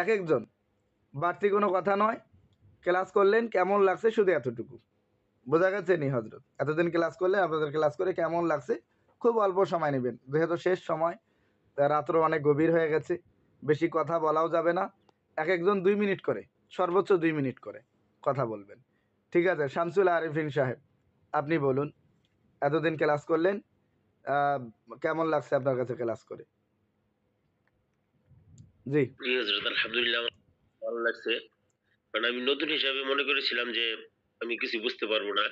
এক একজন, বাড়তি কোনো কথা নয়। ক্লাস করলেন, কেমন লাগছে শুধু এতটুকু। বোঝা গেছে নি হজরত? এতদিন ক্লাস করলে আপনাদের ক্লাস করে কেমন লাগছে, খুব অল্প সময় নেবেন, যেহেতু শেষ সময়, রাত্র অনেক গভীর হয়ে গেছে, বেশি কথা বলাও যাবে না। এক একজন 2 মিনিট করে, সর্বোচ্চ 2 মিনিট করে কথা বলবেন। ঠিক আছে, শামসুল আরিফিন সাহেব, আপনি বলুন, এতদিন ক্লাস করলেন, কেমন লাগছে আপনার কাছে ক্লাস করে? জি হযরত আলহামদুলিল্লাহ ভালো লাগছে। কারণ আমি নতুন হিসাবে মনে করেছিলাম যে আমি কিছু বুঝতে পারবো না।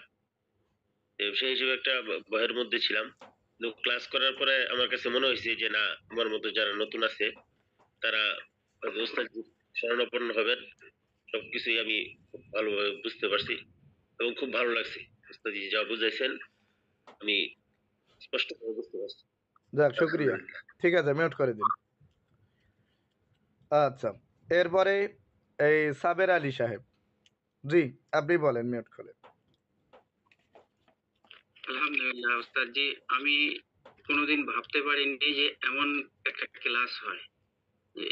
সেই হিসেবে একটা ভয়ের মধ্যে ছিলাম। কিন্তু ক্লাস করার পরে আমার কাছে মনে হয়েছে যে না, আমার মতো যারা নতুন আছে তারা হয়তো ওস্তাদের শরণাপন্ন হবেন। সবকিছুই আমি খুব ভালোভাবে বুঝতে পারছি এবং খুব ভালো লাগছে। ওস্তাদি যা বুঝাইছেন আমি স্পষ্টভাবে বুঝতে পারছি। যাক, শুক্রিয়া। আলহামদুলিল্লাহ। ঠিক আছে, মিউট করে দিন। আচ্ছা, এরপরে এই সাবের আলী সাহেব, জি আপনি বলেন, মিউট করে। আলহামদুলিল্লাহ ওস্তাদ জি, আমি কোনোদিন ভাবতে পারিনি যে এমন একটা ক্লাস হয়।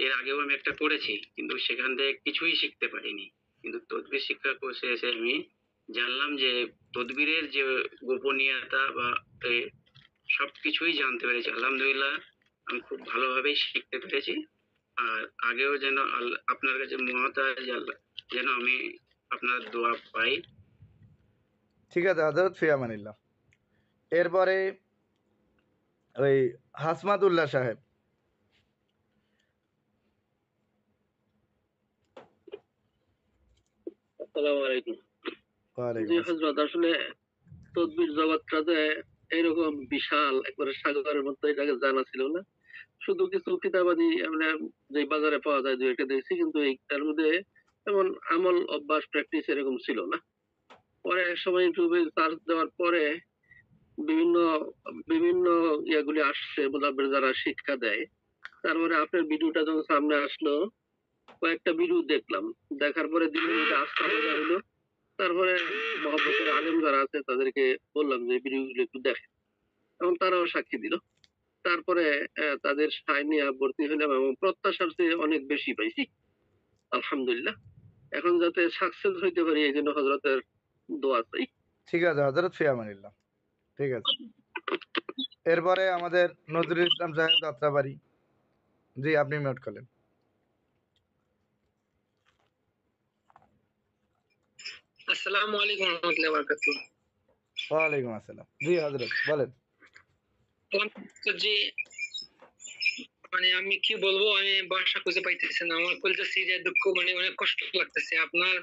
এর আগেও আমি একটা করেছি, কিন্তু সেখান থেকে কিছুই শিখতে পারিনি। কিন্তু তদবির শিক্ষা কোর্সে এসে আমি জানলাম যে তদবিরের যে গোপনীয়তা বা এ সবকিছুই জানতে পেরেছি। আলহামদুলিল্লাহ, আমি খুব ভালোভাবেই শিখতে পেরেছি। আর আগেও যেন আপনার কাছে মহতাজ যেন আমি আপনার দোয়া পাই। ঠিক আছে হজরত, ফি আমানিল্লাহ। এরপরে ওই হাসমাতুল্লাহ সাহেব, আসসালামু আলাইকুম। ওয়ালাইকুম জি আসসালাম। হযরত, আসলে তদবির জগৎটা যে এরকম বিশাল একবারে সাগরের মতো এটাকে জানা ছিল না। শুধু কিছু কিতাবাদি আমরা যে বাজারে পাওয়া যায় দু একটা দেখছি, কিন্তু এইটার মধ্যে এমন আমল অভ্যাস প্র্যাকটিস এরকম ছিল না। পরে এক সময় ইউটিউবে সার্চ দেওয়ার পরে বিভিন্ন বিভিন্ন ইয়াগুলি আসছে, মুদাব্বির যারা শিক্ষা দেয়। তারপরে আপনার ভিডিওটা যখন সামনে আসলো, কয়েকটা ভিডিও দেখলাম। দেখার পরে দিনের মধ্যে আস্থা হয়ে হলো। তারপরে মহব্বতের আলেম যারা আছে তাদেরকে বললাম যে ভিডিওগুলো একটু দেখেন, এবং তারাও সাক্ষী দিল। তারপরে তাদের সায় নিয়ে ভর্তি হলাম এবং প্রত্যাশার চেয়ে অনেক বেশি পাইছি, আলহামদুলিল্লাহ। এখন যাতে সাকসেস হইতে পারি এই জন্য হযরতের দোয়া চাই। ঠিক আছে হজরত, ফি আমানিল্লাহ। ঠিক আছে, এরপরে আমাদের নজরুল ইসলাম সাহেব যাত্রাবাড়ি, জি আপনি মিউট করলেন। আসসালামু আলাইকুম ওয়া রাহমাতুল্লাহি ওয়া বারাকাতুহু। ওয়ালাইকুম আসসালাম, জি হজরত বলেন। তো জি, মানে আমি কি বলবো, আমি ভাষা খুঁজে পাইতেছি না। আমার কলিজা সিরিয়া দুঃখ, মানে অনেক কষ্ট লাগতেছে। আপনার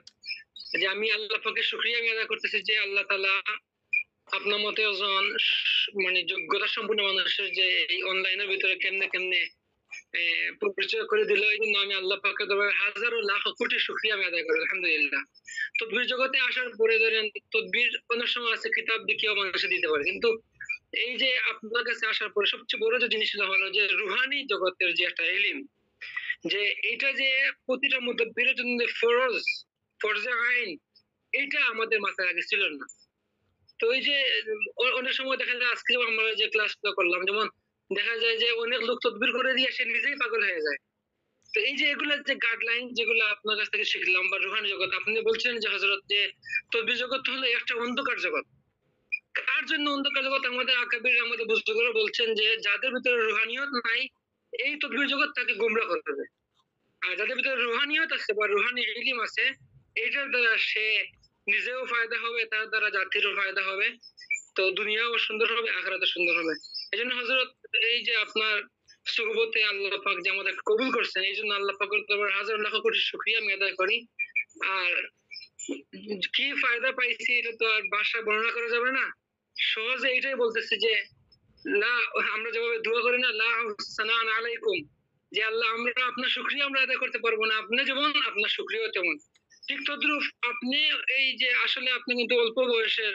যে আমি আল্লাহ পাকের শুকরিয়া আমি আদায় করতেছি যে আল্লাহ তাআলা আপনার মতো একজন মানে যোগ্যতা সম্পন্ন মানুষের যে এই অনলাইনের ভিতরে কেমনে কেমনে পরিচয় করে দিল। এই জন্য আমি আল্লাহ পাকের দরবারে হাজারো লাখ কোটি শুকরিয়া আমি আদায় করি, আলহামদুলিল্লাহ। তদবির জগতে আসার পরে ধরেন তদবির অনেক সময় আছে কিতাব দেখিও মানুষে দিতে পারে, কিন্তু এই যে আপনার কাছে আসার পরে সবচেয়ে বড় যে জিনিসটা হলো যে রুহানি জগতের যে একটা ইলম, যে এটা যে প্রতিটা মুতাব্বিরের জন্য ফরজ, ফরজে আইন, এটা আমাদের মাথায় আগে ছিল না। তো এই যে অনেক সময় দেখা যায়, আজকে আমরা যে ক্লাসটা করলাম, যেমন দেখা যায় যে অনেক লোক তদবির করে দিয়ে সে নিজেই পাগল হয়ে যায়। তো এই যে এগুলোর যে গাইডলাইন যেগুলো আপনার কাছ থেকে শিখলাম, বা রুহানি জগৎ, আপনি বলছেন যে হযরত যে তদবির জগৎ হলো একটা অন্ধকার জগৎ। কার জন্য অন্ধকার জগৎ? আমাদের আকাবির, আমাদের বুজুর্গরা বলছেন যে যাদের ভিতরে রুহানিয়ত নাই, এই তদবির জগৎ তাকে গোমরাহ করে দেবে। আর যাদের ভিতরে রুহানিয়ত আছে বা রুহানি ইলম আছে, এটার দ্বারা সে নিজেও ফায়দা হবে, তার দ্বারা জাতিরও ফায়দা হবে। তো দুনিয়াও সুন্দর হবে, আখিরাতও সুন্দর হবে। এজন্য হযরত এই যে আপনার সুহবতে আল্লাহ পাক যে আমাদের কবুল করছেন, এই জন্য আল্লাহ পাকের দরবারে হাজার লাখ কোটি শুকরিয়া আমি আদায় করি। আর কি ফায়দা পাইছি এটা তো আর ভাষায় বর্ণনা করা যাবে না। সহজে এটাই বলতেছি যে লা, আমরা যেভাবে দোয়া করি না, লা সানান আলাইকুম, যে আল্লাহ আমরা আপনার শুকরিয়া আমরা আদায় করতে পারবো না, আপনি যেমন আপনার শুকরিয়াও তেমন। ঠিক তদ্রুপ আপনি এই যে আসলে আপনি কিন্তু অল্প বয়সের,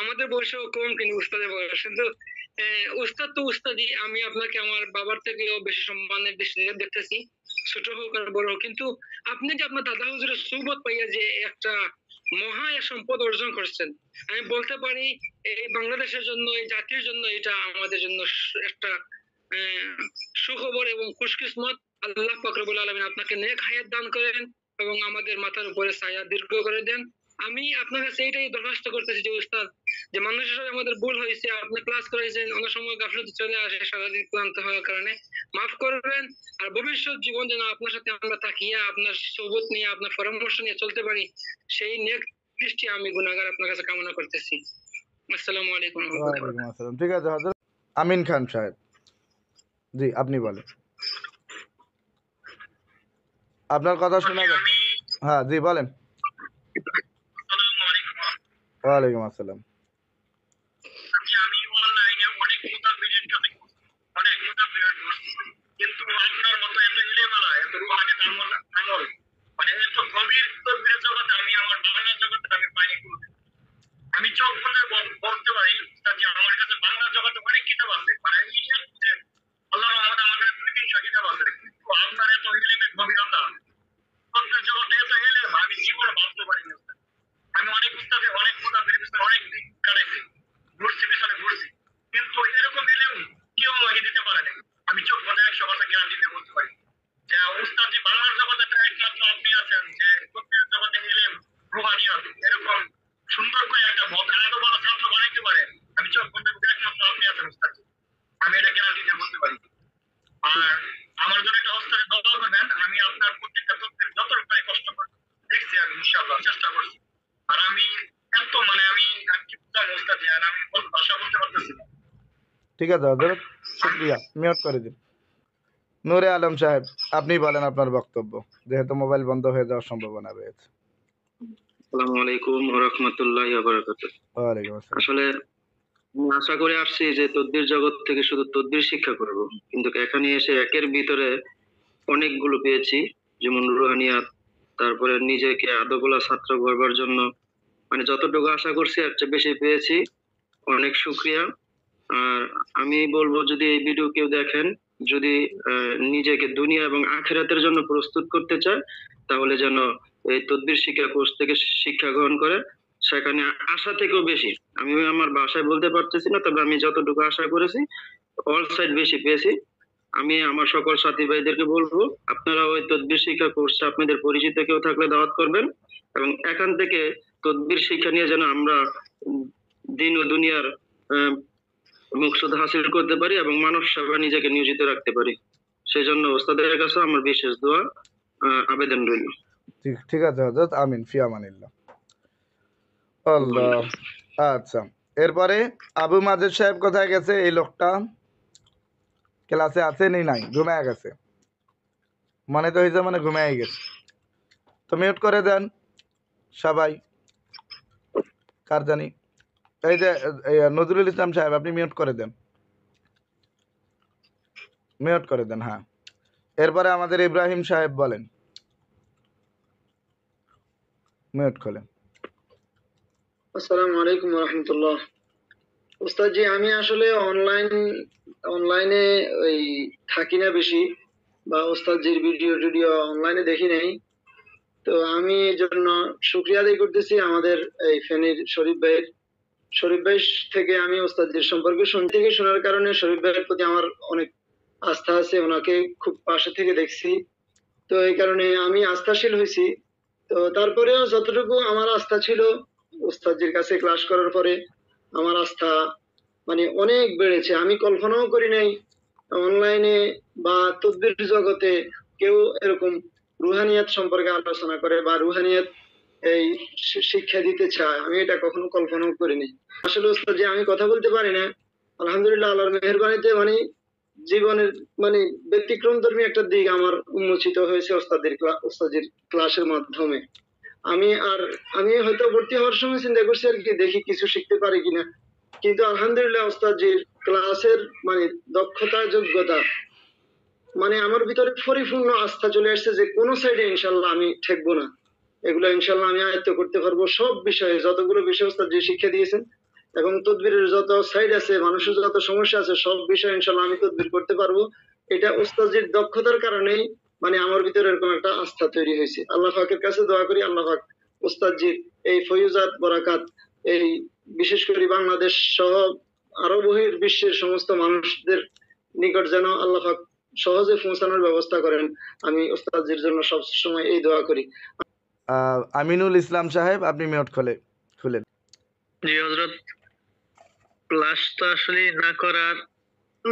আমাদের বয়সেও কম, কিন্তু উস্তাদের বয়স কিন্তু উস্তাদ তো উস্তাদি। আমি আপনাকে আমার বাবার থেকেও বেশি সম্মানের দৃষ্টিতে দেখতেছি, ছোট হোক আর বড় হোক। কিন্তু আপনি যে আপনার দাদা হুজুরের সুবত পাইয়া যে একটা মহা এক সম্পদ অর্জন করছেন, আমি বলতে পারি এই বাংলাদেশের জন্য, এই জাতির জন্য, এটা আমাদের জন্য একটা সুখবর এবং খুশকিসমত। আল্লাহ পাক রব্বুল আলামিন আপনাকে নেক হায়াত দান করেন এবং আমাদের মাথার উপরে ছায়া দীর্ঘ করে দেন। আমি আপনার কাছে এইটাই দরখাস্ত করতেছি যে উস্তাদ, যে মানুষের সাথে আমাদের ভুল হয়েছে, আপনি ক্লাস করেছেন, অনেক সময় গাফলতি চলে আসে সারাদিন ক্লান্ত হওয়ার কারণে, মাফ করবেন। আর ভবিষ্যৎ জীবন যেন আপনার সাথে আমরা তাকিয়ে আপনার সবুত নিয়ে আপনার পরামর্শ নিয়ে চলতে পারি, সেই নেক দৃষ্টি আমি গুনাহগার আপনার কাছে কামনা করতেছি। আসসালামু আলাইকুম ওয়া রাহমাতুল্লাহি ওয়া ওয়ালাইকুম বারাকাতুহু। আসসালাম। ঠিক আছে হযরত আমিন খান সাহেব, জি আপনি বলেন, আপনার কথা শোনা যাচ্ছে। হ্যাঁ জি বলেন। ওয়ালাইকুম আসসালাম। আমি অনলাইনে অনেক মোতাবিলের সাথে অনেক মোতাবিলের করছি, কিন্তু আপনার মতো এত ইলেমালা এত রুহানি আমল মানে এত গভীর তদবিরের জগতে আমি আমার বাংলা জগতে আমি পাইনি কোনোদিন। আমি চোখ বলে বলতে পারি যে আমার কাছে বাংলা জগতে অনেক কিতাব আছে, মানে যে আল্লাহ রহমতে আমাদের 2-300 কিতাব আছে, কিন্তু আপনার এত ইলেমের গভীরতা তদবির জগতে এত ইলেম আমি জীবনে ভাবতে পারি না। আমি অনেক উস্তাদে অনেক মোতাবির পিছনে অনেক দিন কাটাইছি, ঘুরছি পিছনে ঘুরছি, কিন্তু এরকম এলেম কেউ আমাকে দিতে পারে না। আমি চোখ বন্ধ 100% গ্যারান্টি দিয়ে বলতে পারি যে উস্তাদ যে বাংলার জগতে একমাত্র আপনি আছেন যে তদবির জগতে এলেম রুহানিয়ত এরকম সুন্দর করে একটা এত বড় ছাত্র বানাইতে পারে। আমি চোখ বন্ধ করে একমাত্র আপনি আছেন উস্তাদ, আমি এটা গ্যারান্টি দিয়ে বলতে পারি। আর আমার জন্য একটা উস্তাদের দোয়া করবেন, আমি আপনার প্রত্যেকটা তদবির যতটুকু কষ্ট করে দেখছি আমি ইনশাআল্লাহ চেষ্টা করছি। আর আমি এত মানে আমি কি বুঝাবো উস্তাদ, আর আমি ভাষা বলতে পারতেছি না। ঠিক আছে হযরত, শুকরিয়া, মিউট করে দিন। নূরে আলম সাহেব, আপনি বলেন আপনার বক্তব্য, যেহেতু মোবাইল বন্ধ হয়ে যাওয়ার সম্ভাবনা রয়েছে। আসসালামু আলাইকুম ওয়া রাহমাতুল্লাহি ওয়া বারাকাতুহু। ওয়ালাইকুম আসসালাম। আসলে আমি আশা করে আসছি যে তদবির জগৎ থেকে শুধু তদবির শিক্ষা করব, কিন্তু এখানে এসে একের ভিতরে অনেকগুলো পেয়েছি, যেমন রুহানিয়াত, তারপরে নিজেকে আদবলা ছাত্র গড়বার জন্য মানে যতটুকু আশা করছি এর চেয়ে বেশি পেয়েছি। অনেক শুকরিয়া। আর আমি বলবো যদি এই ভিডিও কেউ দেখেন, যদি নিজেকে দুনিয়া এবং আখিরাতের জন্য প্রস্তুত করতে চায়, তাহলে যেন এই তদবির শিক্ষা কোর্স থেকে শিক্ষা গ্রহণ করে। সেখানে আশা থেকেও বেশি আমি আমার ভাষায় বলতে পারতেছি না, তবে আমি যতটুকু আশা করেছি অল সাইড বেশি পেয়েছি। আমি আমার সকল সাথী ভাইদেরকে বলবো আপনারা ওই তদবির শিক্ষা কোর্সে আপনাদের পরিচিত কেউ থাকলে দাওয়াত করবেন, এবং এখান থেকে তদবির শিক্ষা নিয়ে যেন আমরা দিন ও দুনিয়ার আহ, মকসুদ হাসিল করতে পারি এবং মানব সেবা নিজেকে নিয়োজিত রাখতে পারি। সেই জন্য ওস্তাদের কাছে আমার বিশেষ দোয়া আবেদন রইল। ঠিক আছে হযরত, আমিন, ফি আমানিল্লাহ। আল্লাহ। আচ্ছা, এরপরে আবু মাজেদ সাহেব কোথায় গেছে? এই লোকটা ক্লাসে আছে নি? নাই, ঘুমায় গেছে মনে তো হয়েছে, মানে ঘুমায় গেছে। তো মিউট করে দেন সবাই, কার জানি। এই যে নজরুল ইসলাম সাহেব, আপনি মিউট করে দেন, মিউট করে দেন। হ্যাঁ, এরপরে আমাদের ইব্রাহিম সাহেব বলেন, মিউট খোলেন। আসসালামু আলাইকুম ওয়া রাহমাতুল্লাহ। উস্তাদ জি, আমি আসলে অনলাইনে ওই থাকি না বেশি, বা উস্তাদ জির ভিডিও অনলাইনে দেখি নাই। তো আমি এই জন্য শুকরিয়া আদায় করতেছি আমাদের এই ফেনীর শরীফ ভাই থেকে আমি উস্তাদ জির সম্পর্কে শোনার কারণে শরীফ ভাইয়ের প্রতি আমার অনেক আস্থা আছে, ওনাকে খুব পাশে থেকে দেখছি, তো এই কারণে আমি আস্থাশীল হয়েছি। তো তারপরেও যতটুকু আমার আস্থা ছিল উস্তাদজির কাছে ক্লাস করার পরে আমার আস্থা মানে অনেক বেড়েছে। আমি কল্পনাও করি নাই অনলাইনে বা তদবির জগতে কেউ এরকম রুহানিয়াত সম্পর্কে আলোচনা করে বা রুহানিয়াত এই শিক্ষা দিতে চায়, আমি এটা কখনো কল্পনাও করিনি। আসলে উস্তাদ জি, আমি কথা বলতে পারি না, আলহামদুলিল্লাহ আল্লাহর মেহেরবানিতে মানে জীবনের মানে ব্যতিক্রম ধর্মী একটা দিক আমার উন্মোচিত হয়েছে ওস্তাদের ক্লাসের মাধ্যমে। আমি হয়তো ভর্তি হওয়ার সময় চিন্তা করছি আর কি, দেখি কিছু শিখতে পারি কিনা, কিন্তু আলহামদুলিল্লাহ ওস্তাদজির ক্লাসের মানে দক্ষতা যোগ্যতা মানে আমার ভিতরে পরিপূর্ণ আস্থা চলে আসছে যে কোনো সাইডে ইনশাল্লাহ আমি ঠেকবো না, এগুলো ইনশাল্লাহ আমি আয়ত্ত করতে পারবো। সব বিষয়ে যতগুলো বিষয় ওস্তাদজি শিক্ষা দিয়েছেন এবং তদবিরের যত সাইড আছে, মানুষের যত সমস্যা আছে, সব বিষয়ে ইনশাল্লাহ আমি তদবির করতে পারবো। এটা ওস্তাদজির দক্ষতার কারণেই মানে আমার ভিতরে এরকম একটা আস্থা তৈরি হয়েছে। আল্লাহ পাকের কাছে দোয়া করি আল্লাহ পাক ওস্তাদজির এই ফয়ুজাত বরাকাত এই বিশেষ করে বাংলাদেশ সহ আরো বহির বিশ্বের সমস্ত মানুষদের নিকট যেন আল্লাহ পাক সহজে পৌঁছানোর ব্যবস্থা করেন। আমি ওস্তাদজির জন্য সব সময় এই দোয়া করি। আমিনুল ইসলাম সাহেব, আপনি মিউট খুলেন। জি হযরত, ক্লাস তো আসলে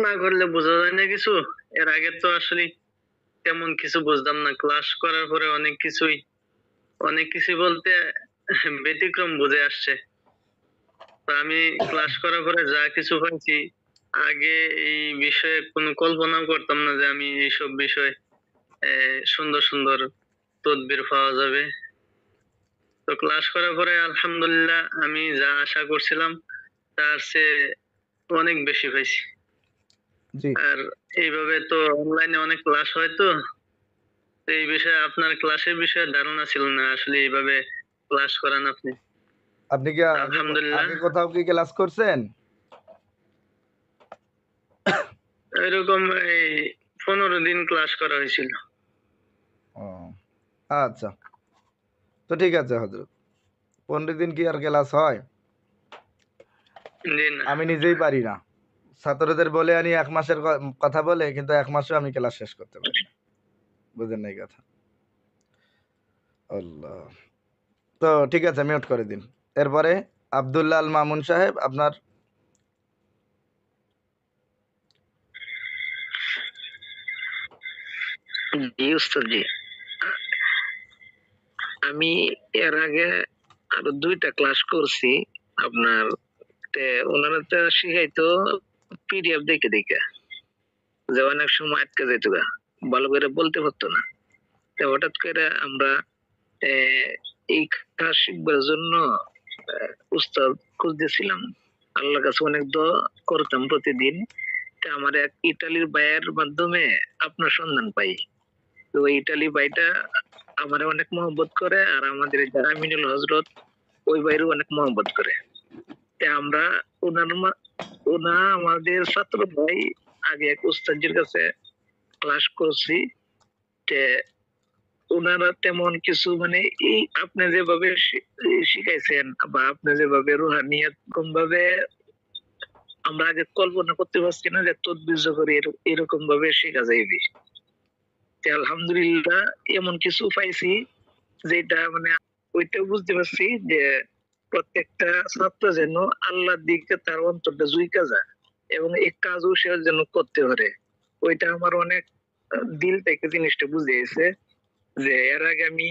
না করলে বোঝা যায় না কিছু। এর আগে তো আসলে তেমন কিছু বুঝতাম না, ক্লাস করার পরে অনেক কিছুই বলতে ব্যতিক্রম বুঝে আসছে। তো আমি ক্লাস করার পরে যা কিছু পাইছি, আগে এই বিষয়ে কোনো কল্পনাও করতাম না যে আমি এইসব বিষয়ে সুন্দর সুন্দর তদবির পাওয়া যাবে। তো ক্লাস করার পরে আলহামদুলিল্লাহ আমি যা আশা করছিলাম তার চেয়ে অনেক বেশি পাইছি। জি, আর এইভাবে তো অনলাইনে অনেক ক্লাস হয়, তো এই বিষয়ে আপনার ক্লাসের বিষয়ে ধারণা ছিল না, আসলে এইভাবে ক্লাস করান আপনি। আপনি কি আলহামদুলিল্লাহ। আগে কোথাও কি ক্লাস করছেন? এরকম এই 15 দিন ক্লাস করা হয়েছিল। ও আচ্ছা, তো ঠিক আছে হযরত, 15 দিন কি আর ক্লাস হয়? জি না। আমি নিজেই পারি না, ছাত্রদের বলে আনি 1 মাসের কথা বলে, কিন্তু 1 মাসেও আমি ক্লাস শেষ করতে পারি না। বুঝেন নাই কথা? আল্লাহ। তো ঠিক আছে, মিউট করে দিন। এরপরে আব্দুল্লাহ আল মামুন সাহেব, আপনার। জি উস্তাদ জি, আমি এর আগে আরো 2টা ক্লাস করছি আপনার। ওনারা তো শিখাইতো পিডিএফ দেখে দেখে, যে অনেক সময় আটকে যেত গা, ভালো করে বলতে পারতো না। তো হঠাৎ করে আমরা আহ, এই কাজ শিখবার জন্য উস্তাদ খুঁজতেছিলাম, আল্লাহর কাছে অনেক দোয়া করতাম প্রতিদিন। তা আমার এক ইতালির ভাইয়ের মাধ্যমে আপনার সন্ধান পাই। তো ওই ইতালি ভাইটা আমার অনেক মহব্বত করে, আর আমাদের এই যারা আমিনুল হজরত ওই ভাইয়েরও অনেক মহব্বত করে। তা আমরা ওনা আমাদের ছাত্র ভাই, আগে এক উস্তাদের কাছে ক্লাস করছি। তে ওনারা তেমন কিছু মানে এই আপনি যেভাবে শিখাইছেন বা আপনি যেভাবে রুহানিয়াত কম ভাবে আমরা আগে কল্পনা করতে পারছি না যে তদবির করে এরকম ভাবে শেখা যাইবে। আলহামদুলিল্লাহ এমন কিছু পাইছি যেটা মানে ওইটা বুঝতে পারছি যে প্রত্যেকটা ছাত্র যেন আল্লাহর দিকে তার অন্তরটা জুইকা যায় এবং এই কাজও সে যেন করতে পারে। ওইটা আমার অনেক দিল থেকে জিনিসটা বুঝে গেছে, যে এর আগে আমি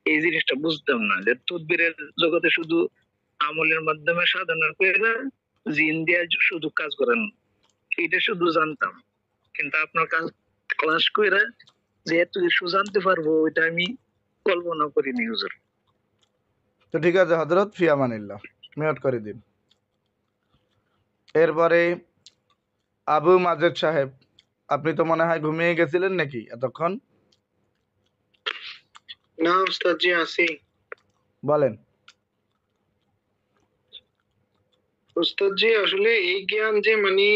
এই জিনিসটা বুঝতাম না যে তদবিরের জগতে শুধু আমলের মাধ্যমে সাধনা করে জিন দিয়ে শুধু কাজ করেন, এটা শুধু জানতাম। কিন্তু আপনার কাজ ক্লাস করে যে এত কিছু জানতে পারবো ওইটা আমি কল্পনা করিনি হুজুর। তো ঠিক আছে হযরত, ফি আমানিল্লাহ, মিউট করে দিন। এরপরে আবু মাজেদ সাহেব, আপনি তো মনে হয় ঘুমিয়ে গেছিলেন নাকি এতক্ষণ? না উস্তাদ জি, আছি। বলেন। উস্তাদ জি, আসলে এই জ্ঞান যে মানে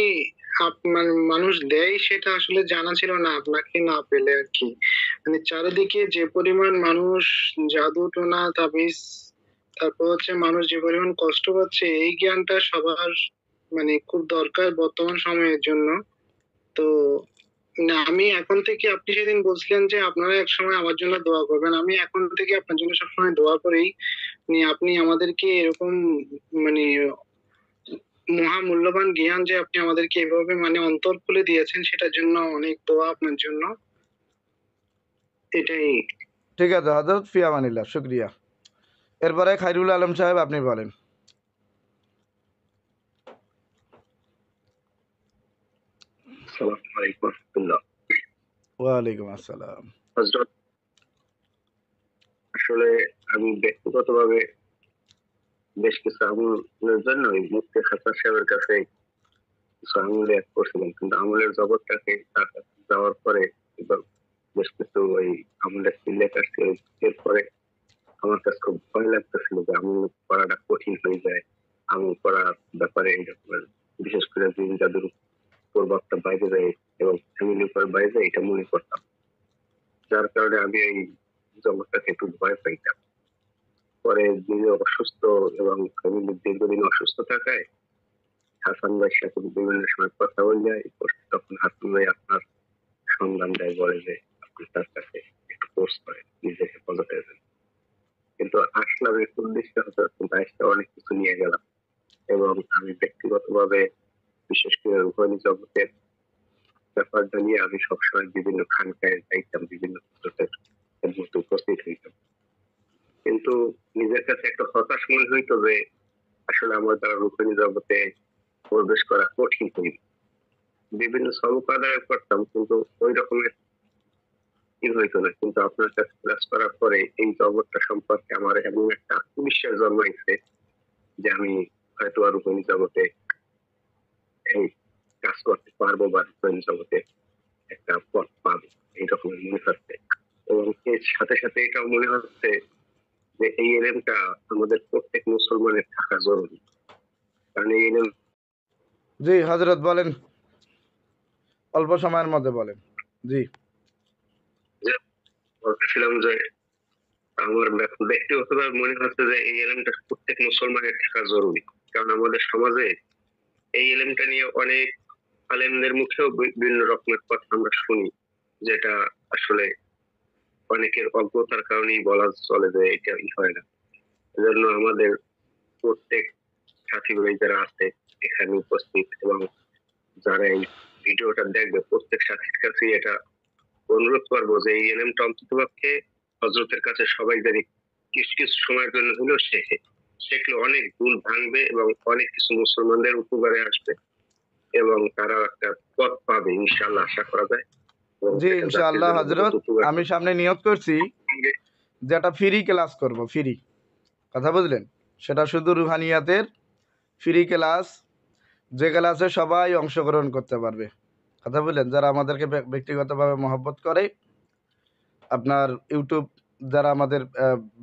মানুষ দেয় সেটা আসলে জানা ছিল না আপনাকে না পেলে আর কি। মানে চারিদিকে যে পরিমাণ মানুষ জাদু টোনা তাবিজ, তারপর হচ্ছে মানুষ যে পরিমাণ কষ্ট পাচ্ছে, এই জ্ঞানটা সবার মানে খুব দরকার বর্তমান সময়ের জন্য। তো না, আমি এখন থেকে, আপনি সেদিন বলছিলেন যে আপনারা এক সময় আমার জন্য দোয়া করবেন, আমি এখন থেকে আপনার জন্য সবসময় দোয়া করি। আপনি আমাদেরকে এরকম মানে মহামূল্যবান জ্ঞান যে আপনি আমাদেরকে এভাবে মানে অন্তর খুলে দিয়েছেন, সেটার জন্য অনেক দোয়া আপনার জন্য। এটাই। ঠিক আছে হযরত, ফি আমানিল্লাহ, শুকরিয়া। এরপরে খায়রুল আলম সাহেব, আপনি বলেন। আসসালামু আলাইকুম রাহমাতুল্লাহ। ওয়ালাইকুম আসসালাম। হযরত, আসলে আমি ব্যক্তিগতভাবে বেশ কিছু আমলের জন্য ওই মুফতি হাসান সাহেবের কাছে কিছু আমল এক করছিলাম, কিন্তু আমলের জগৎটাকে তার কাছে যাওয়ার পরে এবার বেশ কিছু ওই আমলের সিলেট আসছে। এরপরে আমার কাছে খুব ভয় লাগতেছিল যে আমল করাটা কঠিন হয়ে যায়, আমল করার ব্যাপারে এরকম বিশেষ করে জিন জাদুর প্রভাবটা বাইরে যায় এবং ফ্যামিলির উপর বাইরে যায়, এটা মনে করতাম। যার কারণে আমি এই জগৎটাকে একটু ভয় পাইতাম। পরে নিজে অসুস্থ এবং ফ্যামিলির দীর্ঘদিন অসুস্থ থাকায় হাসান ভাইয়ের সাথে বিভিন্ন সময় কথা বললে তখন হাসান ভাই আপনার সন্ধান দেয়, বলে যে আপনি তার কাছে একটু কোর্স করেন নিজেকে পদটার জন্য। কিন্তু আসলাম একটু উদ্দেশ্য হতো, কিন্তু আসতে অনেক কিছু নিয়ে গেলাম। এবং আমি ব্যক্তিগতভাবে বিশেষ করে রুহানি জগতের ব্যাপারটা নিয়ে আমি সবসময় বিভিন্ন খানকায় যাইতাম, বিভিন্ন মধ্যে উপস্থিত হইতাম। কিন্তু নিজের কাছে একটা হতাশ মনে হইতো যে আসলে আমার দ্বারা রুহানি জগতে প্রবেশ করা কঠিন হইল। বিভিন্ন সবক আদায় করতাম, কিন্তু ওই রকমের কি হইতো না। কিন্তু আপনার কাছে ক্লাস করার পরে এই জগৎটা সম্পর্কে আমার এমন একটা আত্মবিশ্বাস জন্মাইছে যে আমি হয়তো আর রুহানি জগতে এই কাজ করতে পারবো বা রুহানি জগতে একটা পথ পাবো, এইরকম মনে হচ্ছে। এবং এর সাথে সাথে এটাও মনে হচ্ছে যে এই এলেমটা আমাদের প্রত্যেক মুসলমানের থাকা জরুরি। কারণ এই এলেম জি হজরত বলেন, অল্প সময়ের মধ্যে বলেন। জি বলতেছিলাম যে আমার ব্যক্তিগতভাবে মনে হচ্ছে যে এই এলেমটা প্রত্যেক মুসলমানের থাকা জরুরি। কারণ আমাদের সমাজে এই এলেমটা নিয়ে অনেক আলেমদের মুখেও বিভিন্ন রকমের কথা আমরা শুনি, যেটা আসলে অনেকের অজ্ঞতার কারণেই বলা চলে যে এটা হয় না। এজন্য আমাদের প্রত্যেক সাথী ভাই যারা আছে এখানে উপস্থিত এবং যারা এই ভিডিওটা দেখবে, প্রত্যেক সাথীর কাছে এটা অনুরোধ করবো যে এই এলএমটা অন্ততপক্ষে হযরতের কাছে সবাই জানি কিছু কিছু সময়ের জন্য হলেও শিখলে অনেক ভুল ভাঙবে এবং অনেক কিছু মুসলমানদের উপকারে আসবে এবং তারা একটা পথ পাবে ইনশাআল্লাহ, আশা করা যায়। জি ইনশাআল্লাহ হজরত, আমি সামনে নিয়ত করছি যে একটা ফ্রি ক্লাস করব, ফ্রি, কথা বুঝলেন? সেটা শুধু রুহানিয়াতের ফ্রি ক্লাস, যে ক্লাসে সবাই অংশগ্রহণ করতে পারবে, কথা বুঝলেন? যারা আমাদেরকে ব্যক্তিগতভাবে মহব্বত করে, আপনার ইউটিউব যারা আমাদের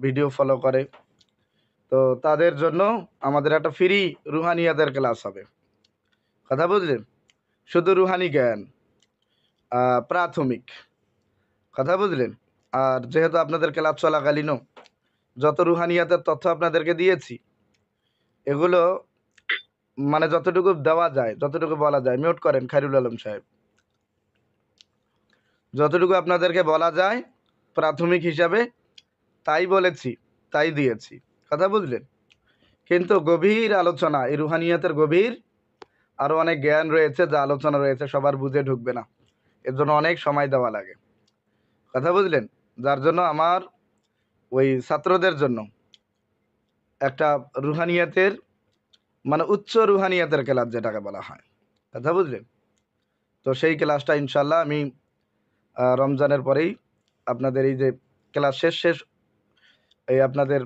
ভিডিও ফলো করে, তো তাদের জন্য আমাদের একটা ফ্রি রুহানিয়াতের ক্লাস হবে, কথা বুঝলেন? শুধু রুহানি জ্ঞান, প্রাথমিক, কথা বুঝলেন? আর যেহেতু আপনাদের ক্লাস চলাকালীনও যত রুহানিয়াতের তথ্য আপনাদেরকে দিয়েছি, এগুলো মানে যতটুকু দেওয়া যায়, যতটুকু বলা যায়, মিউট করেন খায়রুল আলম সাহেব, যতটুকু আপনাদেরকে বলা যায় প্রাথমিক হিসাবে তাই বলেছি, তাই দিয়েছি, কথা বুঝলেন? কিন্তু গভীর আলোচনা, এই রুহানিয়াতের গভীর আরও অনেক জ্ঞান রয়েছে, যা আলোচনা রয়েছে সবার বুঝে ঢুকবে না, এর জন্য অনেক সময় দেওয়া লাগে, কথা বুঝলেন? যার জন্য আমার ওই ছাত্রদের জন্য একটা রুহানিয়াতের মানে উচ্চ রুহানিয়াতের ক্লাস যেটাকে বলা হয়, কথা বুঝলেন? তো সেই ক্লাসটা ইনশাল্লাহ আমি রমজানের পরেই আপনাদের এই যে ক্লাস শেষ এই আপনাদের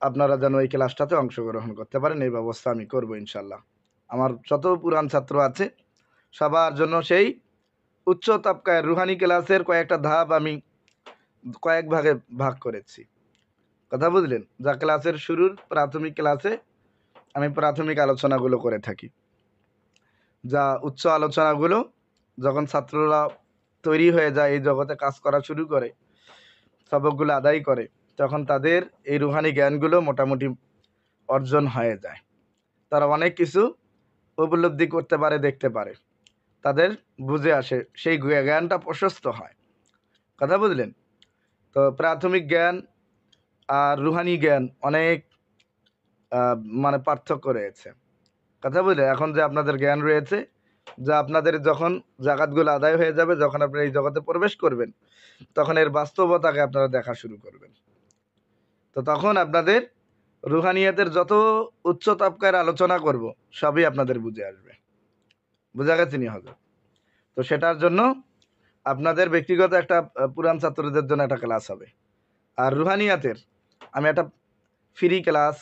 আপনারা যেন এই ক্লাসটাতে অংশগ্রহণ করতে পারেন, এই ব্যবস্থা আমি করব ইনশাল্লাহ। আমার যত পুরান ছাত্র আছে সবার জন্য সেই উচ্চ তাবকায় রুহানি ক্লাসের কয়েকটা ধাপ আমি কয়েক ভাগে ভাগ করেছি, কথা বুঝলেন? যা ক্লাসের শুরুর প্রাথমিক ক্লাসে আমি প্রাথমিক আলোচনাগুলো করে থাকি, যা উচ্চ আলোচনাগুলো যখন ছাত্ররা তৈরি হয়ে যায়, এই জগতে কাজ করা শুরু করে, সবকগুলো আদায় করে, তখন তাদের এই রুহানি জ্ঞানগুলো মোটামুটি অর্জন হয়ে যায়, তারা অনেক কিছু উপলব্ধি করতে পারে, দেখতে পারে, তাদের বুঝে আসে, সেই জ্ঞানটা প্রশস্ত হয়, কথা বুঝলেন? তো প্রাথমিক জ্ঞান আর রুহানি জ্ঞান অনেক মানে পার্থক্য রয়েছে, কথা বুঝলেন? এখন যে আপনাদের জ্ঞান রয়েছে, যা আপনাদের যখন জাকাতগুলো আদায় হয়ে যাবে, যখন আপনি এই জগতে প্রবেশ করবেন, তখন এর বাস্তবতাকে আপনারা দেখা শুরু করবেন, তো তখন আপনাদের রুহানিয়াতের যত উচ্চ তাবকার আলোচনা করব সবই আপনাদের বুঝে আসবে, বোঝা গেছে নি হজরত? তো সেটার জন্য আপনাদের ব্যক্তিগত একটা পুরান ছাত্রদের জন্য একটা ক্লাস হবে, আর রুহানিয়াতের আমি একটা ফ্রি ক্লাস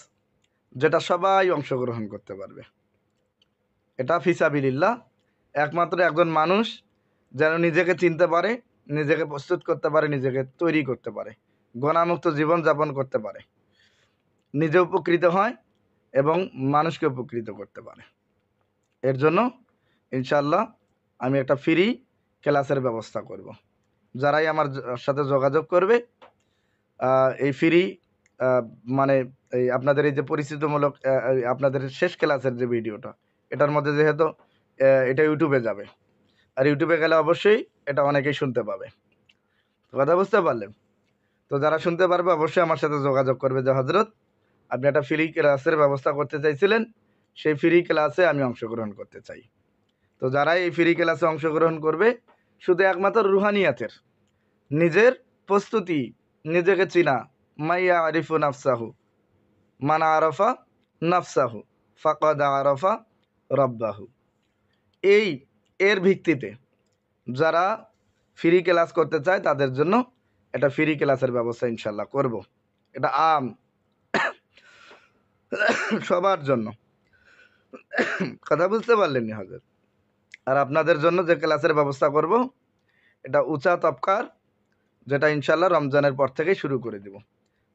যেটা সবাই অংশগ্রহণ করতে পারবে, এটা ফিসাবিলিল্লাহ, একমাত্র একজন মানুষ যেন নিজেকে চিনতে পারে, নিজেকে প্রস্তুত করতে পারে, নিজেকে তৈরি করতে পারে, গুনাহমুক্ত জীবন যাপন করতে পারে, নিজে উপকৃত হয় এবং মানুষকে উপকৃত করতে পারে। এর জন্য ইনশাআল্লাহ আমি একটা ফ্রি ক্লাসের ব্যবস্থা করব। যারাই আমার সাথে যোগাযোগ করবে এই ফ্রি আহ, মানে এই আপনাদের এই যে পরিচিতিমূলক আপনাদের শেষ ক্লাসের যে ভিডিওটা, এটার মধ্যে যেহেতু এটা ইউটিউবে যাবে, আর ইউটিউবে গেলে অবশ্যই এটা অনেকেই শুনতে পাবে। কথা বুঝতে পারলেন? তো যারা শুনতে পারবে অবশ্যই আমার সাথে যোগাযোগ করবে যে হজরত আপনি একটা ফ্রি ক্লাসের ব্যবস্থা করতে চাইছিলেন, সেই ফ্রি ক্লাসে আমি অংশগ্রহণ করতে চাই। তো যারা এই ফ্রি ক্লাসে অংশগ্রহণ করবে শুধু একমাত্র রুহানিয়াতের নিজের প্রস্তুতি, নিজেকে চিনা, মাইয়া আরিফু নাফসাহু, মানা আরফা নাফসাহু ফাকাদ আরফা রব্বাহু, এই এর ভিত্তিতে যারা ফ্রি ক্লাস করতে চায় তাদের জন্য একটা ফ্রি ক্লাসের ব্যবস্থা ইনশাল্লাহ করব। এটা সবার জন্য। কথা বুঝতে পারলেন হজরত? আর আপনাদের জন্য যে ক্লাসের ব্যবস্থা করব এটা উঁচা তবকার, যেটা ইনশাল্লাহ রমজানের পর থেকেই শুরু করে দিব।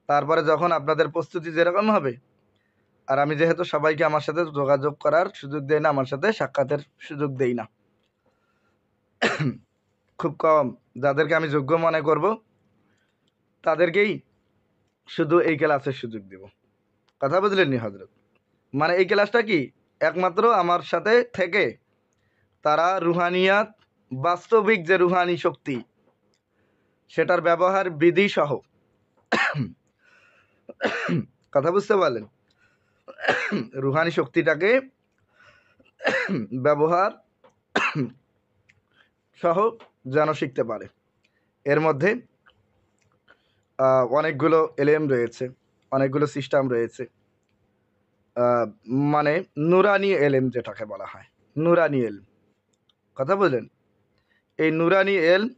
তারপরে যখন আপনাদের প্রস্তুতি যেরকম হবে, আর আমি যেহেতু সবাইকে আমার সাথে যোগাযোগ করার সুযোগ দেই না, আমার সাথে সাক্ষাতের সুযোগ দেই না, খুব কম যাদেরকে আমি যোগ্য মনে করব তাদেরকেই শুধু এই ক্লাসের সুযোগ দিব। কথা বুঝলেন নি হজরত? মানে এই ক্লাসটা কি একমাত্র আমার সাথে থেকে তারা রুহানিয়াত, বাস্তবিক যে রুহানি শক্তি সেটার ব্যবহার বিধি সহ, কথা বুঝতে পারলেন, রুহানি শক্তিটাকে ব্যবহার সহ যেন শিখতে পারে। এর মধ্যে অনেকগুলো এলএম রয়েছে, অনেকগুলো সিস্টেম রয়েছে, মানে নুরানি এলএম যেটাকে বলা হয়, নুরানি এলম। কথা বুঝলেন? এই নুরানি এলম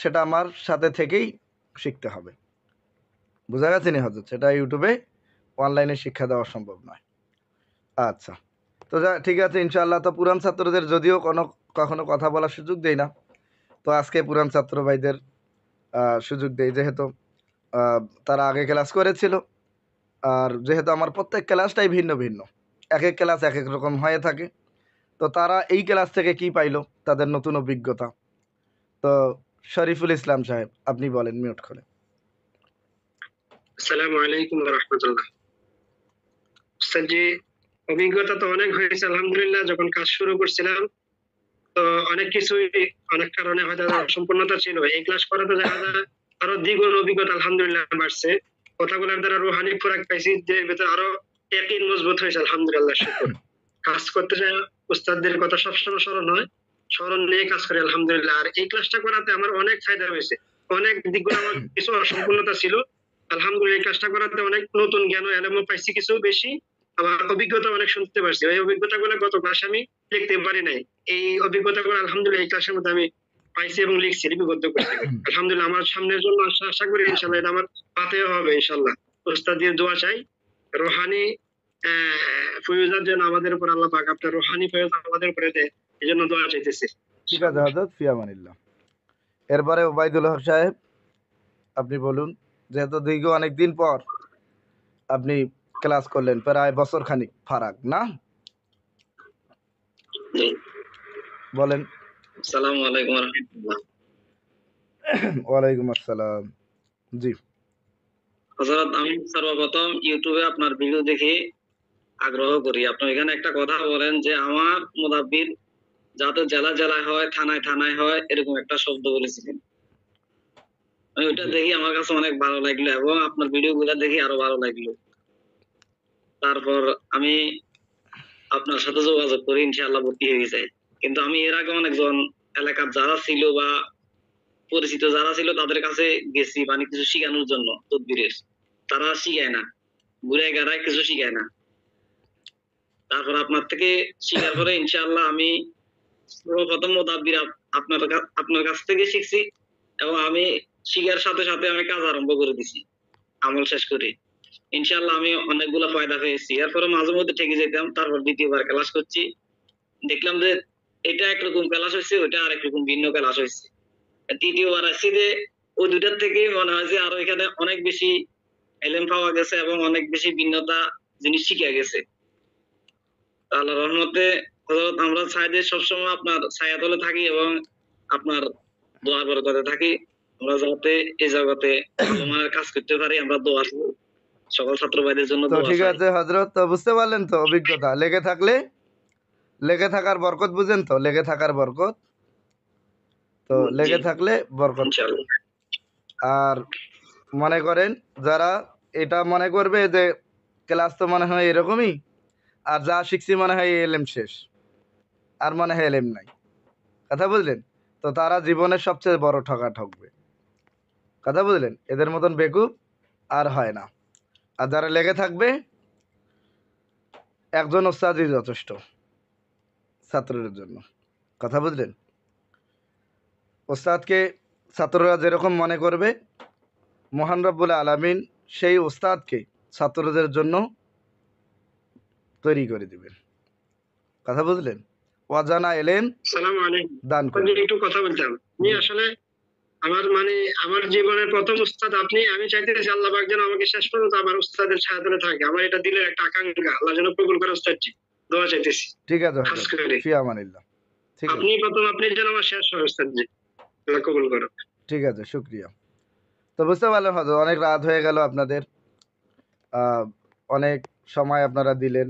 সেটা আমার সাথে থেকেই শিখতে হবে। বোঝা গেছে নি হজরত? সেটা ইউটিউবে অনলাইনে শিক্ষা দেওয়া সম্ভব নয়। আচ্ছা, তো ঠিক আছে ইনশাআল্লাহ। তো পুরান ছাত্রদের যদিও কখনো কথা বলার সুযোগ দেই না, তো আজকে পুরান ছাত্র ভাইদের সুযোগ দেই, যেহেতু তারা আগে ক্লাস করেছিল, আর যেহেতু আমার প্রত্যেক ক্লাসটাই ভিন্ন ভিন্ন, এক এক ক্লাস এক এক রকম হয়ে থাকে, তো তারা এই ক্লাস থেকে কি পাইলো, তাদের নতুন অভিজ্ঞতা। তো শরীফুল ইসলাম সাহেব আপনি বলেন মিউট করে। আসসালামু আলাইকুম ওয়া রাহমাতুল্লাহ। উস্তাদ জি, অভিজ্ঞতা তো অনেক হয়েছে আলহামদুলিল্লাহ। যখন কাজ শুরু করছিলাম তো অনেক কিছুই অনেক কারণে হয়তো অসম্পূর্ণতা ছিল। এই ক্লাস করাতে দেখা যায় আরো দ্বিগুণ অভিজ্ঞতা আলহামদুলিল্লাহ বাড়ছে। কথাগুলোর দ্বারা রুহানি খোরাক পাইছি, যে ভেতরে আরো ইয়াকিন মজবুত হয়েছে আলহামদুলিল্লাহ। শুকর। কাজ করতে যায় উস্তাদদের কথা সবসময় স্মরণ হয়, স্মরণ নিয়ে কাজ করি আলহামদুলিল্লাহ। আর এই ক্লাসটা করাতে আমার অনেক ফায়দা হয়েছে। অনেক দিকগুলো আমার কিছু অসম্পূর্ণতা ছিল, আলহামদুলিল্লাহ এই কাজটা করাতে অনেক নতুন জ্ঞান ও এলেমও পাইছি, কিছু বেশি আমার অভিজ্ঞতা অনেক শুনতে পারছি। ওই অভিজ্ঞতাগুলো গত ক্লাসে আমি লিখতে পারি নাই, এই অভিজ্ঞতাগুলো আলহামদুলিল্লাহ এই ক্লাসের মধ্যে আমি পাইছি এবং লিখছি, লিপিবদ্ধ করছি। আলহামদুলিল্লাহ আমার সামনের জন্য আশা করি ইনশাল্লাহ এটা আমার পাতেও হবে ইনশাল্লাহ। উস্তাদের দোয়া চাই, রোহানি ফয়ুজার যেন আমাদের উপর আল্লাহ পাক আপনার রোহানি ফয়ুজ আমাদের উপরে দেয়, এই জন্য দোয়া চাইতেছি। ঠিক আছে হজরত, ফিয়ামানিল্লাহ। এরপরে ওবায়দুল হক সাহেব আপনি বলুন, যেহেতু দীর্ঘ অনেকদিন পর আপনি ক্লাস করলেন, প্রায় বছর খানিক ফারাক না? বলেন। আসসালামু আলাইকুম ওয়া রাহমাতুল্লাহ। ওয়ালাইকুম আসসালাম। জি হযরত, আমি সর্বপ্রথম ইউটিউবে আপনার ভিডিও দেখে আগ্রহ করি। আপনি এখানে একটা কথা বলেন যে আমার মুদাব্বির যাতে জেলা জেলায় হয়, থানায় থানায় হয়, এরকম একটা শব্দ বলেছিলেন। আমি ওটা দেখি আমার কাছে অনেক ভালো লাগলো এবং আপনার ভিডিওগুলো দেখি আরো ভালো লাগলো। তারপর আমি আপনার সাথে যোগাযোগ করি, ইনশাআল্লাহ ভর্তি হয়ে যায়। কিন্তু আমি এর আগে অনেকজন এলাকার যারা ছিল বা পরিচিত যারা ছিল তাদের কাছে গেছি মানে কিছু শিখানোর জন্য তদবিরের, তারা শিখায় না, ঘুরে গাড়ায় কিছু শিখায় না। তারপর আপনার থেকে শিখার পরে ইনশাআল্লাহ আমি সর্বপ্রথম মুদাব্বির আপনার কাছ থেকে শিখছি এবং আমি শিখার সাথে সাথে আমি কাজ আরম্ভ করে দিছি, আমল শেষ করে। ইনশাআল্লাহ আমি অনেকগুলো ফায়দা পেয়েছি। এরপরে মাঝে মধ্যে ঠেকে যেতাম, তারপর দ্বিতীয়বার ক্লাস করছি, দেখলাম যে এটা একরকম ক্লাস হয়েছে, ওইটা আরেক রকম ভিন্ন ক্লাস হয়েছে। তৃতীয়বার আসছি যে ওই দুটার থেকে মনে হয় যে আরো এখানে অনেক বেশি এলেম পাওয়া গেছে এবং অনেক বেশি ভিন্নতা জিনিস শিখা গেছে। আল্লাহর রহমতে হযরত আমরা চাই যে সবসময় আপনার ছায়াতলে থাকি এবং আপনার দোয়ার বরকতে থাকি। আমরা যাতে এই জগতে ভালো মানের কাজ করতে পারি, আমরা দোয়া সকল ছাত্র ভাইদের জন্য তো দোয়া ঠিক চাই। আছে হজরত, তো বুঝতে পারলেন তো অভিজ্ঞতা, লেগে থাকলে লেগে থাকার বরকত বুঝেন তো, লেগে থাকার বরকত, তো লেগে জি, থাকলে বরকত পাবেন। ইনশাআল্লাহ। আর মনে করেন যারা এটা মনে করবে যে ক্লাস তো মনে হয় এরকমই, আর যা শিখছি মনে হয় এই এলেম শেষ, আর মনে হয় এলেম নাই, কথা বুঝলেন, তো তারা জীবনের সবচেয়ে বড় ঠকা ঠকবে, কথা বুঝলেন, এদের মতন বেকুব আর হয় না। আর যারা লেগে থাকবে, একজন ওস্তাদই যথেষ্ট ছাত্রদের জন্য, কথা বুঝলেন। ওস্তাদকে ছাত্ররা যেরকম মনে করবে, মহান রব্বুল আলামিন সেই ওস্তাদকে ছাত্রদের জন্য তৈরি করে দিবেন, কথা বুঝলেন। অজানা এলেন আসসালামু আলাইকুম। দান আপনাকে করবেন। একটু কথা বলতাম। আমি আসলে আমার জীবনের প্রথম উস্তাদ আপনি। আমি চাইতেছি আল্লাহ পাক যেন আমাকে শেষ পর্যন্ত আমার উস্তাদের ছায়াতলে থাকে। আমার এটা দিলের একটা আকাঙ্ক্ষা, আল্লাহ যেন কবুল করে উস্তাদজি। দোয়া চাইতেছি ঠিক আছে খাস হজরত, করে। ফি আমানিল্লাহ। ঠিক আছে, আপনি যেন আমার শেষ হয় উস্তাদজি, আল্লাহ কবুল করো। ঠিক আছে, শুক্রিয়া। তো বুঝতে পারলেন হজরত, অনেক রাত হয়ে গেল আপনাদের, অনেক সময় আপনারা দিলেন,